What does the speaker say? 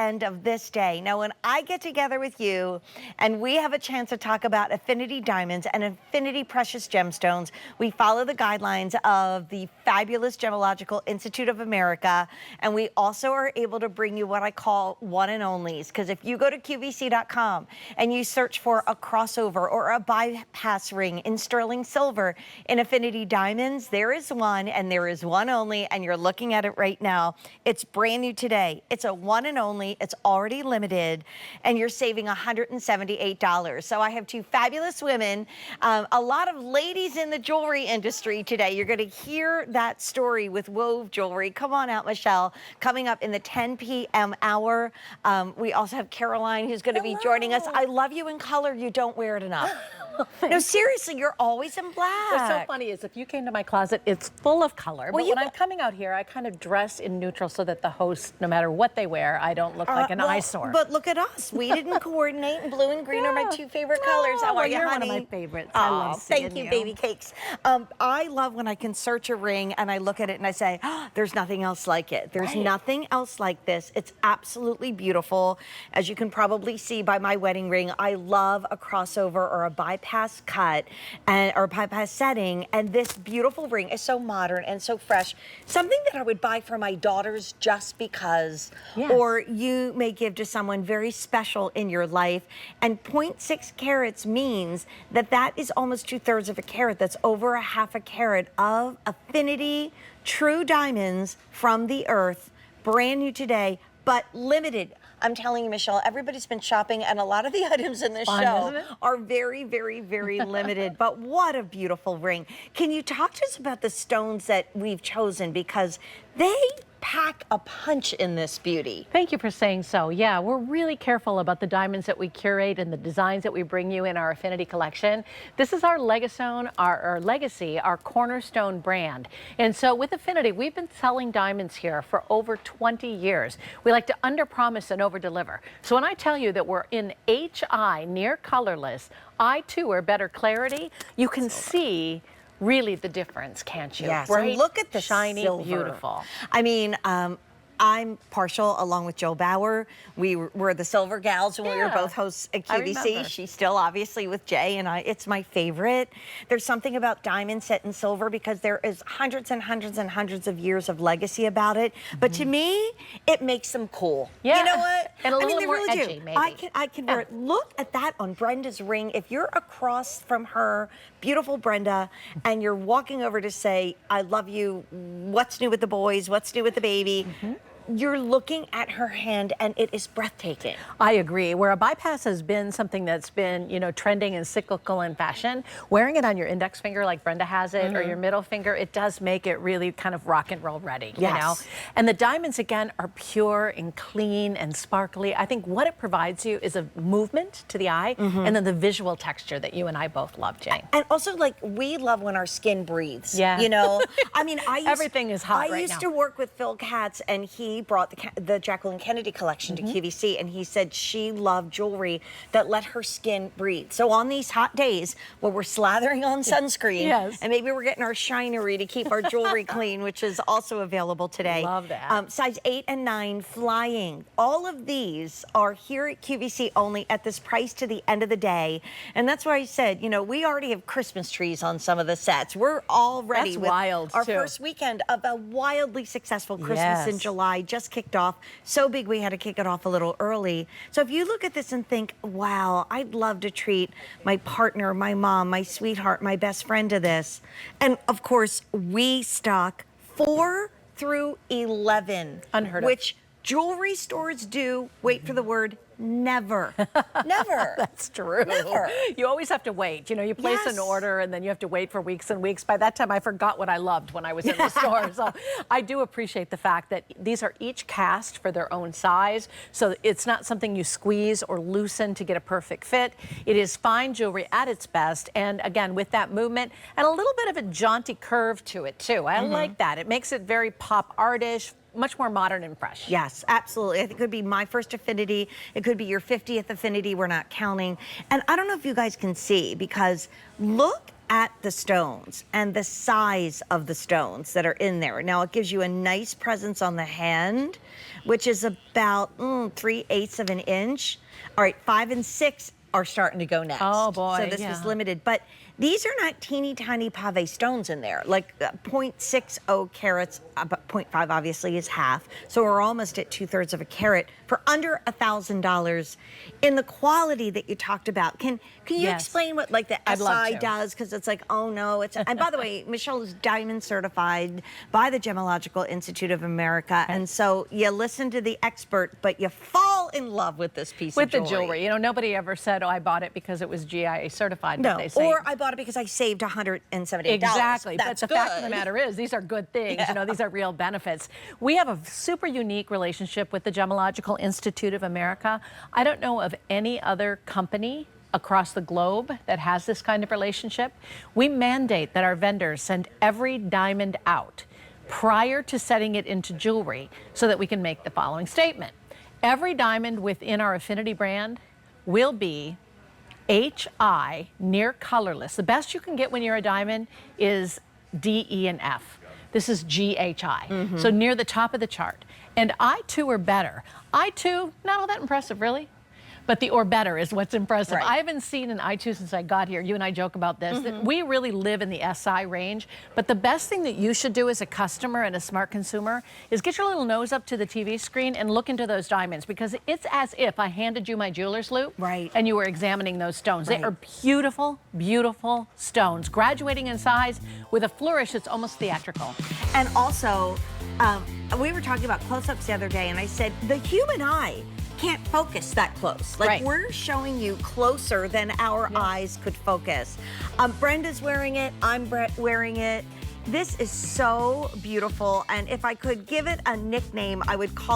end of this day. Now, when I get together with you and we have a chance to talk about Affinity Diamonds and Affinity Precious Gemstones, we follow the guidelines of the fabulous Gemological Institute of America, and we also are able to bring you what I call one and onlys. Because if you go to QVC.com and you search for a crossover or a bypass ring in sterling silver in Affinity Diamonds, there is one and there is one only, and you're looking at it right now. It's brand new today. It's a one and only. It's already limited, and you're saving $178. So I have two fabulous women, a lot of ladies in the jewelry industry today. You're going to hear that story with Wove Jewelry. Come on out, Michelle. Coming up in the 10 p.m. hour. We also have Caroline, who's going to be joining us. I love you in color. You don't wear it enough. No, seriously, you're always in black. What's so funny is if you came to my closet, it's full of color. Well, but when I'm coming out here, I kind of dress in neutral so that the hosts, no matter what they wear, I don't look like an eyesore. But look at us. We didn't coordinate, and blue and green are my two favorite colors. How are you, you're honey? One of my favorites. I love thank you, baby cakes. I love when I can search a ring and I look at it and I say, oh, there's nothing else like it. There's nothing else like this. It's absolutely beautiful. As you can probably see by my wedding ring, I love a crossover or a bypass cut or bypass setting, and this beautiful ring is so modern and so fresh. Something that I would buy for my daughters just because, or you may give to someone very special in your life. And 0.6 carats means that that is almost 2/3 of a carat. That's over a half a carat of Affinity true diamonds from the earth, brand new today, but limited. I'm telling you, Michelle, everybody's been shopping, and a lot of the items in this show are very, very, very limited. But what a beautiful ring. Can you talk to us about the stones that we've chosen? Because they pack a punch in this beauty. Thank you for saying so. Yeah, we're really careful about the diamonds that we curate and the designs that we bring you in our Affinity collection. This is our Legacy, our cornerstone brand. And so with Affinity, we've been selling diamonds here for over 20 years. We like to underpromise and overdeliver. So when I tell you that we're in HI, near colorless, I2 or better clarity, you can see really the difference, can't you? Yes, Bright, and look at the shiny, silver. beautiful. I mean, I'm partial, along with Joe Bauer. We were the silver gals when we were both hosts at QVC. She's still obviously with Jay, and it's my favorite. There's something about diamond set in silver because there is hundreds and hundreds and hundreds of years of legacy about it. But to me, it makes them cool. Yeah. You know what? And a little they more really edgy, do. maybe. I can wear it. Look at that on Brenda's ring. If you're across from her, beautiful Brenda, and you're walking over to say, I love you, what's new with the boys, what's new with the baby, you're looking at her hand and it is breathtaking. I agree. Where a bypass has been something that's been, you know, trending and cyclical in fashion, wearing it on your index finger like Brenda has it, or your middle finger, it does make it really kind of rock and roll ready, you know? And the diamonds, again, are pure and clean and sparkly. I think what it provides you is a movement to the eye, and then the visual texture that you and I both love, Jane. And also, like, we love when our skin breathes. Yeah. You know? I mean, everything is hot right now. I used to work with Phil Katz, and he brought the Jacqueline Kennedy collection to QVC, and he said she loved jewelry that let her skin breathe. So on these hot days where we're slathering on sunscreen, and maybe we're getting our shinery to keep our jewelry clean, which is also available today. Love that. Size 8 and 9 flying. All of these are here at QVC only at this price to the end of the day. And that's why I said, you know, we already have Christmas trees on some of the sets. We're all ready with our first weekend of a wildly successful Christmas in July. Just kicked off. So big we had to kick it off a little early. So if you look at this and think, wow, I'd love to treat my partner, my mom, my sweetheart, my best friend to this. And of course, we stock 4 through 11. Unheard of. Which jewelry stores do, wait for the word, never. Never. That's true. Never. You always have to wait. You know, you place an order and then you have to wait for weeks and weeks. By that time, I forgot what I loved when I was in the store. So I do appreciate the fact that these are each cast for their own size. So it's not something you squeeze or loosen to get a perfect fit. It is fine jewelry at its best. And again, with that movement and a little bit of a jaunty curve to it too. I like that. It makes it very pop artish, much more modern and fresh. Yes, absolutely. I think it could be my first Affinity. It could be your 50th Affinity. We're not counting. And I don't know if you guys can see, because look at the stones and the size of the stones that are in there. Now it gives you a nice presence on the hand, which is about 3/8 of an inch. All right, 5 and 6 are starting to go next. Oh boy, so this is limited, but these are not teeny tiny pave stones in there, like 0.60 carats, but 0.5 obviously is half. So we're almost at 2/3 of a carat for under $1,000 in the quality that you talked about. Can you explain what like the SI does? Because it's like, oh no, it's, and by the way, Michelle is diamond certified by the Gemological Institute of America. And so you listen to the expert, but you fall in love with this piece of jewelry. With the jewelry. You know, nobody ever said, oh, I bought it because it was GIA certified. No, they say, or I bought it because I saved $178. Exactly. That's but the fact of the matter is, these are good things. You know, these are real benefits. We have a super unique relationship with the Gemological Institute of America. I don't know of any other company across the globe that has this kind of relationship. We mandate that our vendors send every diamond out prior to setting it into jewelry so that we can make the following statement. Every diamond within our Affinity brand will be HI, near colorless. The best you can get when you're a diamond is D, E, and F. This is GHI, so near the top of the chart. And I2 or better. I2, not all that impressive, really. But the or better is what's impressive. Right. I haven't seen an I2 since I got here. You and I joke about this, that we really live in the SI range. But the best thing that you should do as a customer and a smart consumer is get your little nose up to the TV screen and look into those diamonds, because it's as if I handed you my jeweler's loupe and you were examining those stones. They are beautiful, beautiful stones, graduating in size with a flourish that's almost theatrical. And also, we were talking about close-ups the other day, and I said, the human eye can't focus that close. Like we're showing you closer than our eyes could focus. Brenda's wearing it, I'm wearing it. This is so beautiful, and if I could give it a nickname, I would call